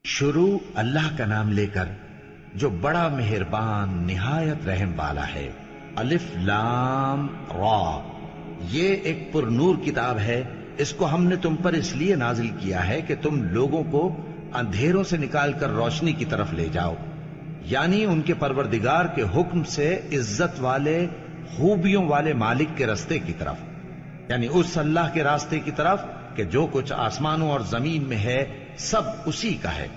شروع اللہ کا نام لے کر جو بڑا مہربان نہایت رحم والا ہے۔ الف لام را، یہ ایک پر نور کتاب ہے، اس کو ہم نے تم پر اس لیے نازل کیا ہے کہ تم لوگوں کو اندھیروں سے نکال کر روشنی کی طرف لے جاؤ، یعنی ان کے پروردگار کے حکم سے عزت والے خوبیوں والے مالک کے راستے کی طرف، یعنی اس اللہ کے راستے کی طرف کہ جو کچھ آسمانوں اور زمین میں ہے سب اسی کا ہے۔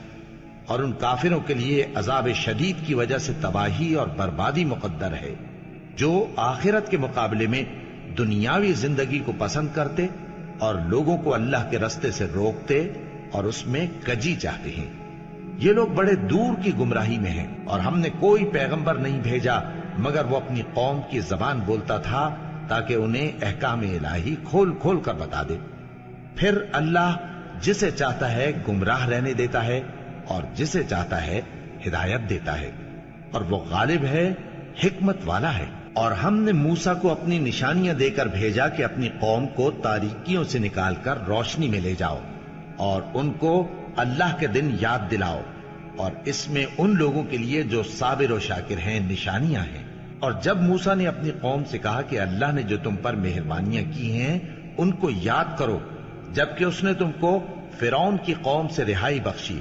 اور ان کافروں کے لیے عذاب شدید کی وجہ سے تباہی اور بربادی مقدر ہے، جو آخرت کے مقابلے میں دنیاوی زندگی کو پسند کرتے اور لوگوں کو اللہ کے راستے سے روکتے اور اس میں کجی چاہتے ہیں۔ یہ لوگ بڑے دور کی گمراہی میں ہیں، اور ہم نے کوئی پیغمبر نہیں بھیجا مگر وہ اپنی قوم کی زبان بولتا تھا تاکہ انہیں احکام الہی کھول کھول کر بتا دے۔ پھر اللہ جسے چاہتا ہے گمراہ رہنے دیتا ہے اور جسے چاہتا ہے ہدایت دیتا ہے، اور وہ غالب ہے، حکمت والا ہے۔ اور ہم نے موسیٰ کو اپنی نشانیاں دے کر بھیجا کہ اپنی قوم کو تاریکیوں سے نکال کر روشنی میں لے جاؤ اور ان کو اللہ کے دن یاد دلاؤ، اور اس میں ان لوگوں کے لیے جو صابر و شاکر ہیں نشانیاں ہیں۔ اور جب موسیٰ نے اپنی قوم سے کہا کہ اللہ نے جو تم پر مہربانیاں کی ہیں ان کو یاد کرو، جبکہ اس نے تم کو فرعون کی قوم سے رہائی بخشی،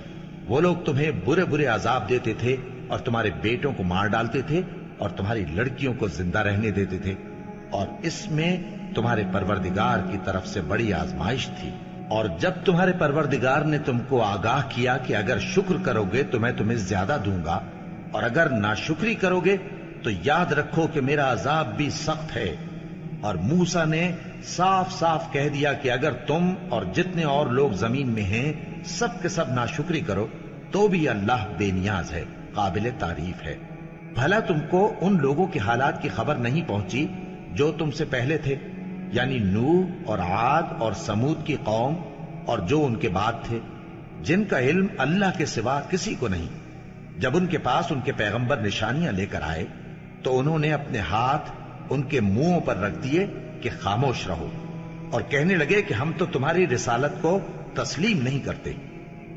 وہ لوگ تمہیں برے برے عذاب دیتے تھے اور تمہارے بیٹوں کو مار ڈالتے تھے اور تمہاری لڑکیوں کو زندہ رہنے دیتے تھے، اور اس میں تمہارے پروردگار کی طرف سے بڑی آزمائش تھی۔ اور جب تمہارے پروردگار نے تم کو آگاہ کیا کہ اگر شکر کرو گے تو میں تمہیں زیادہ دوں گا، اور اگر ناشکری کرو گے تو یاد رکھو کہ میرا عذاب بھی سخت ہے۔ اور موسیٰ نے صاف صاف کہہ دیا کہ اگر تم اور جتنے اور لوگ زمین میں ہیں سب کے سب ناشکری کرو تو بھی اللہ بے نیاز ہے، قابل تعریف ہے۔ بھلا تم کو ان لوگوں کے حالات کی خبر نہیں پہنچی جو تم سے پہلے تھے، یعنی نوح اور عاد اور سمود کی قوم اور جو ان کے بعد تھے، جن کا علم اللہ کے سوا کسی کو نہیں۔ جب ان کے پاس ان کے پیغمبر نشانیاں لے کر آئے تو انہوں نے اپنے ہاتھ ان کے منہوں پر رکھ دیے کہ خاموش رہو، اور کہنے لگے کہ ہم تو تمہاری رسالت کو تسلیم نہیں کرتے،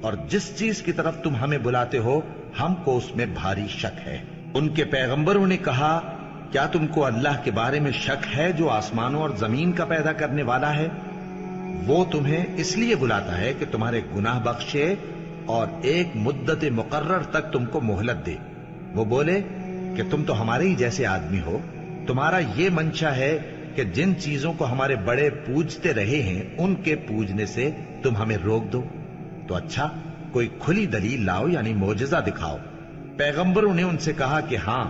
اور جس چیز کی طرف تم ہمیں بلاتے ہو ہم کو اس میں بھاری شک ہے۔ ان کے پیغمبروں نے کہا، کیا تم کو اللہ کے بارے میں شک ہے جو آسمانوں اور زمین کا پیدا کرنے والا ہے؟ وہ تمہیں اس لیے بلاتا ہے کہ تمہارے گناہ بخشے اور ایک مدت مقرر تک تم کو مہلت دے۔ وہ بولے کہ تم تو ہمارے ہی جیسے آدمی ہو، تمہارا یہ منشا ہے کہ جن چیزوں کو ہمارے بڑے پوجتے رہے ہیں ان کے پوجنے سے تم ہمیں روک دو، تو اچھا کوئی کھلی دلیل لاؤ، یعنی معجزہ دکھاؤ۔ پیغمبروں نے ان سے کہا کہ ہاں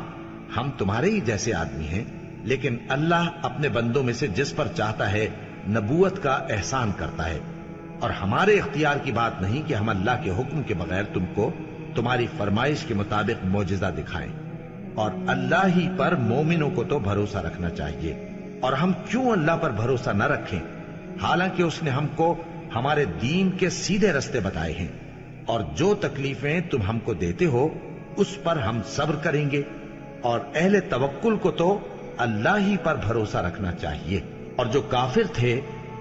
ہم تمہارے ہی جیسے آدمی ہیں، لیکن اللہ اپنے بندوں میں سے جس پر چاہتا ہے نبوت کا احسان کرتا ہے، اور ہمارے اختیار کی بات نہیں کہ ہم اللہ کے حکم کے بغیر تم کو تمہاری فرمائش کے مطابق معجزہ دکھائیں۔ اور اللہ ہی پر مومنوں کو تو بھروسہ رکھنا چاہیے، اور ہم کیوں اللہ پر بھروسہ نہ رکھیں حالانکہ اس نے ہم کو ہمارے دین کے سیدھے رستے بتائے ہیں، اور جو تکلیفیں تم ہم کو دیتے ہو اس پر ہم صبر کریں گے، اور اہل توکل کو تو اللہ ہی پر بھروسہ رکھنا چاہیے۔ اور جو کافر تھے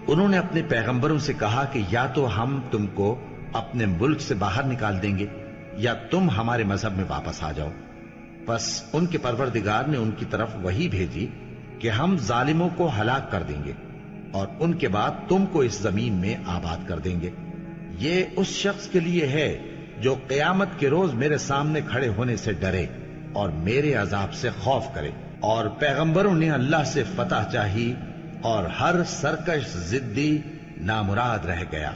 انہوں نے اپنے پیغمبروں سے کہا کہ یا تو ہم تم کو اپنے ملک سے باہر نکال دیں گے یا تم ہمارے مذہب میں واپس آ جاؤ۔ بس ان کے پروردگار نے ان کی طرف وحی بھیجی کہ ہم ظالموں کو ہلاک کر دیں گے اور ان کے بعد تم کو اس زمین میں آباد کر دیں گے۔ یہ اس شخص کے لیے ہے جو قیامت کے روز میرے سامنے کھڑے ہونے سے ڈرے اور میرے عذاب سے خوف کرے۔ اور پیغمبروں نے اللہ سے فتح چاہی اور ہر سرکش ضدی نامراد رہ گیا۔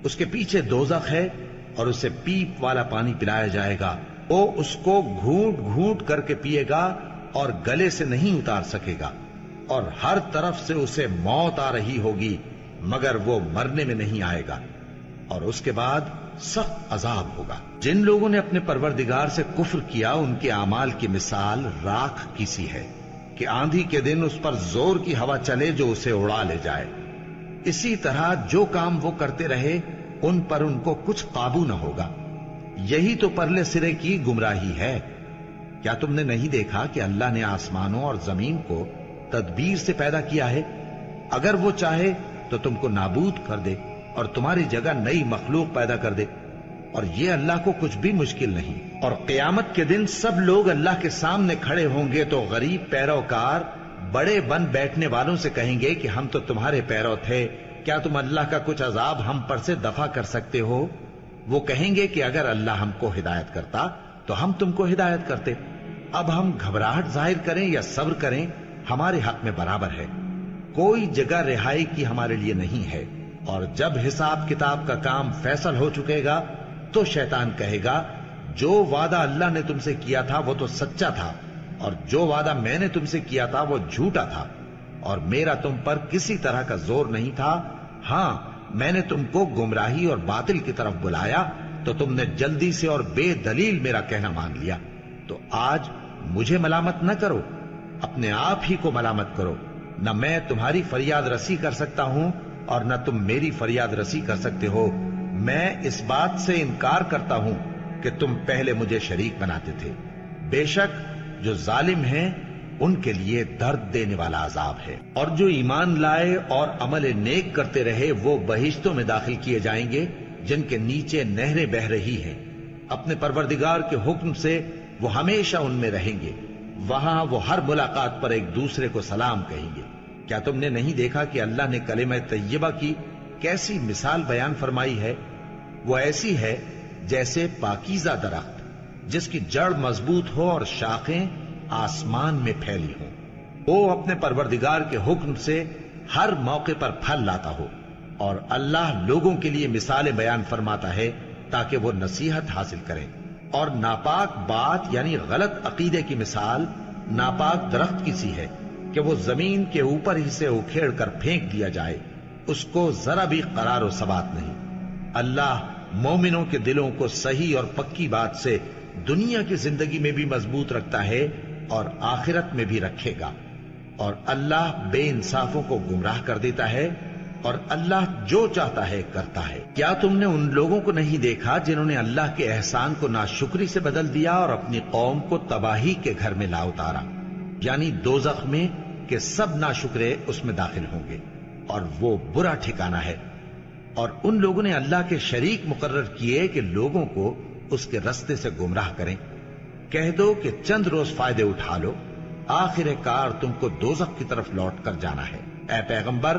اس کے پیچھے دوزخ ہے اور اسے پیپ والا پانی پلایا جائے گا، وہ اس کو گھونٹ گھونٹ کر کے پیے گا اور گلے سے نہیں اتار سکے گا، اور ہر طرف سے اسے موت آ رہی ہوگی مگر وہ مرنے میں نہیں آئے گا، اور اس کے بعد سخت عذاب ہوگا۔ جن لوگوں نے اپنے پروردگار سے کفر کیا ان کے اعمال کی مثال راکھ کی سی ہے کہ آندھی کے دن اس پر زور کی ہوا چلے جو اسے اڑا لے جائے۔ اسی طرح جو کام وہ کرتے رہے ان پر ان کو کچھ قابو نہ ہوگا۔ یہی تو پرلے سرے کی گمراہی ہے۔ کیا تم نے نہیں دیکھا کہ اللہ نے آسمانوں اور زمین کو تدبیر سے پیدا کیا ہے؟ اگر وہ چاہے تو تم کو نابود کر دے اور تمہاری جگہ نئی مخلوق پیدا کر دے۔ اور یہ اللہ کو کچھ بھی مشکل نہیں۔ اور قیامت کے دن سب لوگ اللہ کے سامنے کھڑے ہوں گے تو غریب پیروکار بڑے بن بیٹھنے والوں سے کہیں گے کہ ہم تو تمہارے پیرو تھے، کیا تم اللہ کا کچھ عذاب ہم پر سے دفع کر سکتے ہو؟ وہ کہیں گے کہ اگر اللہ ہم کو ہدایت کرتا تو ہم تم کو ہدایت کرتے۔ اب ہم گھبراہٹ ظاہر کریں یا صبر کریں، ہمارے حق میں برابر ہے، کوئی جگہ رہائی کی ہمارے لیے نہیں ہے۔ اور جب حساب کتاب کا کام فیصل ہو چکے گا تو شیطان کہے گا جو وعدہ اللہ نے تم سے کیا تھا وہ تو سچا تھا، اور جو وعدہ میں نے تم سے کیا تھا وہ جھوٹا تھا، اور میرا تم پر کسی طرح کا زور نہیں تھا۔ ہاں، میں نے تم کو گمراہی اور باطل کی طرف بلایا تو تم نے جلدی سے اور بے دلیل میرا کہنا مان لیا۔ تو آج مجھے ملامت نہ کرو، اپنے آپ ہی کو ملامت کرو۔ نہ میں تمہاری فریاد رسی کر سکتا ہوں اور نہ تم میری فریاد رسی کر سکتے ہو۔ میں اس بات سے انکار کرتا ہوں کہ تم پہلے مجھے شریک بناتے تھے۔ بے شک جو ظالم ہیں ان کے لیے درد دینے والا عذاب ہے۔ اور جو ایمان لائے اور عمل نیک کرتے رہے وہ بہشتوں میں داخل کیے جائیں گے جن کے نیچے نہریں بہہ رہی ہیں۔ اپنے پروردگار کے حکم سے وہ ہمیشہ ان میں رہیں گے، وہاں وہ ہر ملاقات پر ایک دوسرے کو سلام کہیں گے۔ کیا تم نے نہیں دیکھا کہ اللہ نے کلمہ طیبہ کی کیسی مثال بیان فرمائی ہے؟ وہ ایسی ہے جیسے پاکیزہ درخت جس کی جڑ مضبوط ہو اور شاخیں آسمان میں پھیلی ہوں۔ وہ اپنے پروردگار کے حکم سے ہر موقع پر پھل لاتا ہو، اور اللہ لوگوں کے لیے مثالیں بیان فرماتا ہے تاکہ وہ نصیحت حاصل کریں۔ اور ناپاک بات یعنی غلط عقیدے کی مثال ناپاک درخت کی سی ہے کہ وہ زمین کے اوپر ہی سے اکھیڑ کر پھینک دیا جائے، اس کو ذرا بھی قرار و ثبات نہیں۔ اللہ مومنوں کے دلوں کو صحیح اور پکی بات سے دنیا کی زندگی میں بھی مضبوط رکھتا ہے اور آخرت میں بھی رکھے گا۔ اور اللہ بے انصافوں کو گمراہ کر دیتا ہے، اور اللہ جو چاہتا ہے کرتا ہے۔ کیا تم نے ان لوگوں کو نہیں دیکھا جنہوں نے اللہ کے احسان کو ناشکری سے بدل دیا اور اپنی قوم کو تباہی کے گھر میں لا اتارا، یعنی دوزخ میں، کہ سب ناشکرے اس میں داخل ہوں گے اور وہ برا ٹھکانہ ہے۔ اور ان لوگوں نے اللہ کے شریک مقرر کیے کہ لوگوں کو اس کے رستے سے گمراہ کریں۔ کہہ دو کہ چند روز فائدے اٹھا لو، آخر کار تم کو دوزخ کی طرف لوٹ کر جانا ہے۔ اے پیغمبر،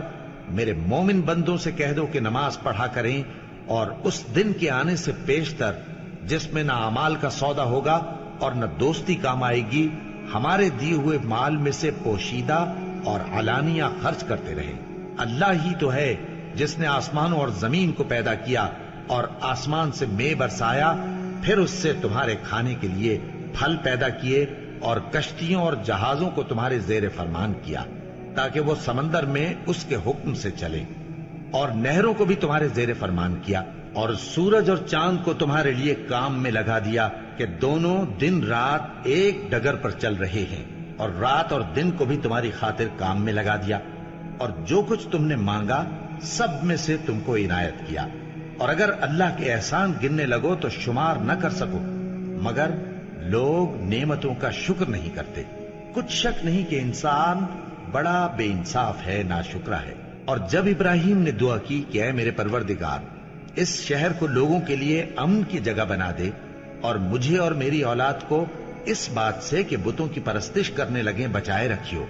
میرے مومن بندوں سے کہہ دو کہ نماز پڑھا کریں، اور اس دن کے آنے سے پیشتر جس میں نہ اعمال کا سودا ہوگا اور نہ دوستی کام آئے گی، ہمارے دیے ہوئے مال میں سے پوشیدہ اور علانیہ خرچ کرتے رہے۔ اللہ ہی تو ہے جس نے آسمانوں اور زمین کو پیدا کیا اور آسمان سے مے برسایا، پھر اس سے تمہارے کھانے کے لیے پھل پیدا کیے اور کشتیوں اور جہازوں کو تمہارے زیر فرمان کیا تاکہ وہ سمندر میں اس کے حکم سے چلے، اور نہروں کو بھی تمہارے زیر فرمان کیا، اور سورج اور چاند کو تمہارے لیے کام میں لگا دیا کہ دونوں دن رات ایک ڈگر پر چل رہے ہیں، اور رات اور دن کو بھی تمہاری خاطر کام میں لگا دیا، اور جو کچھ تم نے مانگا سب میں سے تم کو عنایت کیا۔ اور اگر اللہ کے احسان گننے لگو تو شمار نہ کر سکو، مگر لوگ نعمتوں کا شکر نہیں کرتے۔ کچھ شک نہیں کہ انسان بڑا بے انصاف ہے، ناشکرا ہے۔ اور جب ابراہیم نے دعا کی کہ اے میرے پروردگار، اس شہر کو لوگوں کے لیے امن کی جگہ بنا دے، اور مجھے اور میری اولاد کو اس بات سے کہ بتوں کی پرستش کرنے لگیں بچائے رکھیو۔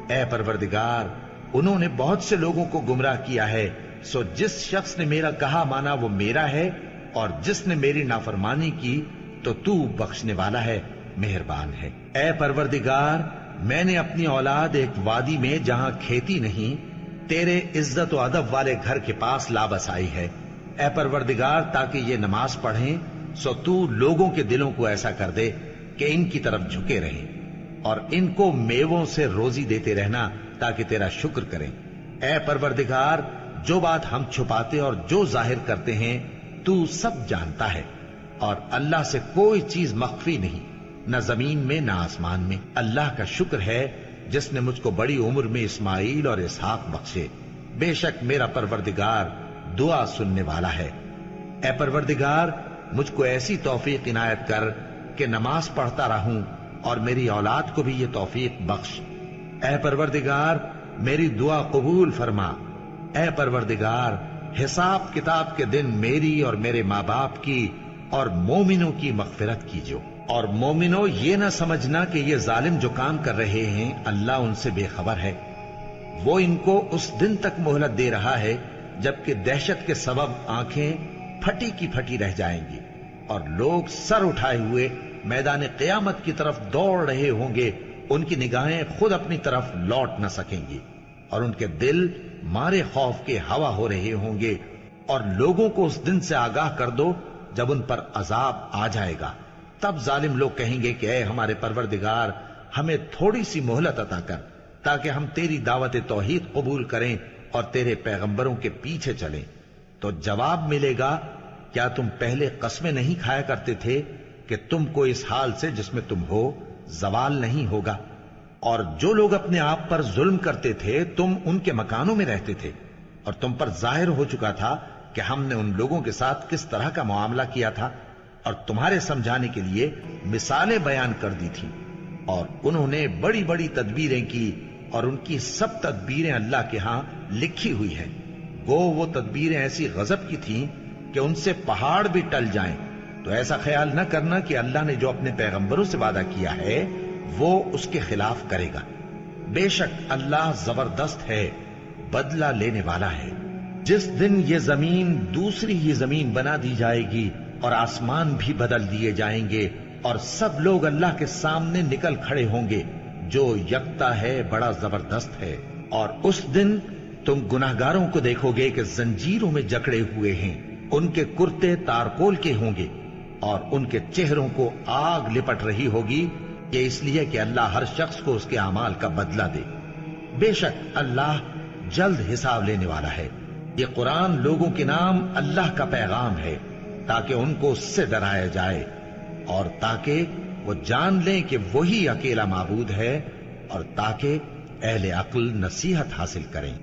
اے پروردگار، انہوں نے بہت سے لوگوں کو گمراہ کیا ہے، سو جس شخص نے میرا کہا مانا وہ میرا ہے، اور جس نے میری نافرمانی کی تو تو بخشنے والا ہے، مہربان ہے۔ اے پروردگار، میں نے اپنی اولاد ایک وادی میں جہاں کھیتی نہیں، تیرے عزت و ادب والے گھر کے پاس لا بسائی ہے۔ اے پروردگار، تاکہ یہ نماز پڑھیں، سو تو لوگوں کے دلوں کو ایسا کر دے کہ ان کی طرف جھکے رہیں، اور ان کو میووں سے روزی دیتے رہنا تاکہ تیرا شکر کریں۔ اے پروردگار، جو بات ہم چھپاتے اور جو ظاہر کرتے ہیں تو سب جانتا ہے، اور اللہ سے کوئی چیز مخفی نہیں، نہ زمین میں نہ آسمان میں۔ اللہ کا شکر ہے جس نے مجھ کو بڑی عمر میں اسماعیل اور اسحاق بخشے، بے شک میرا پروردگار دعا سننے والا ہے۔ اے پروردگار، مجھ کو ایسی توفیق عنایت کر کہ نماز پڑھتا رہوں، اور میری اولاد کو بھی یہ توفیق بخش۔ اے پروردگار، میری دعا قبول فرما۔ اے پروردگار، حساب کتاب کے دن میری اور میرے ماں باپ کی اور مومنوں کی مغفرت کیجو۔ اور مومنوں یہ نہ سمجھنا کہ یہ ظالم جو کام کر رہے ہیں اللہ ان سے بے خبر ہے، وہ ان کو اس دن تک مہلت دے رہا ہے جبکہ دہشت کے سبب آنکھیں پھٹی کی پھٹی رہ جائیں گی اور لوگ سر اٹھائے ہوئے میدان قیامت کی طرف دوڑ رہے ہوں گے، ان کی نگاہیں خود اپنی طرف لوٹ نہ سکیں گی اور ان کے دل مارے خوف کے ہوا ہو رہے ہوں گے۔ اور لوگوں کو اس دن سے آگاہ کر دو جب ان پر عذاب آ جائے گا، تب ظالم لوگ کہیں گے کہ اے ہمارے پروردگار ہمیں تھوڑی سی مہلت عطا کر تاکہ ہم تیری دعوت توحید قبول کریں اور تیرے پیغمبروں کے پیچھے چلیں۔ تو جواب ملے گا، کیا تم پہلے قسمیں نہیں کھایا کرتے تھے کہ تم کو اس حال سے جس میں تم ہو زوال نہیں ہوگا؟ اور جو لوگ اپنے آپ پر ظلم کرتے تھے تم ان کے مکانوں میں رہتے تھے اور تم پر ظاہر ہو چکا تھا کہ ہم نے ان لوگوں کے ساتھ کس طرح کا معاملہ کیا تھا، اور تمہارے سمجھانے کے لیے مثالیں بیان کر دی تھی۔ اور انہوں نے بڑی بڑی تدبیریں کی اور ان کی سب تدبیریں اللہ کے ہاں لکھی ہوئی ہیں۔ گو وہ تدبیریں ایسی غضب کی تھیں کہ ان سے پہاڑ بھی ٹل جائیں۔ تو ایسا خیال نہ کرنا کہ اللہ نے جو اپنے پیغمبروں سے وعدہ کیا ہے وہ اس کے خلاف کرے گا۔ بے شک اللہ زبردست ہے، بدلہ لینے والا ہے۔ جس دن یہ زمین دوسری ہی زمین بنا دی جائے گی اور آسمان بھی بدل دیے جائیں گے اور سب لوگ اللہ کے سامنے نکل کھڑے ہوں گے جو یکتا ہے، بڑا زبردست ہے۔ اور اس دن تم گناہگاروں کو دیکھو گے کہ زنجیروں میں جکڑے ہوئے ہیں، ان کے کرتے تارکول کے ہوں گے اور ان کے چہروں کو آگ لپٹ رہی ہوگی، یہ اس لیے کہ اللہ ہر شخص کو اس کے اعمال کا بدلہ دے۔ بے شک اللہ جلد حساب لینے والا ہے۔ یہ قرآن لوگوں کے نام اللہ کا پیغام ہے تاکہ ان کو اس سے ڈرایا جائے اور تاکہ وہ جان لیں کہ وہی اکیلا معبود ہے اور تاکہ اہل عقل نصیحت حاصل کریں۔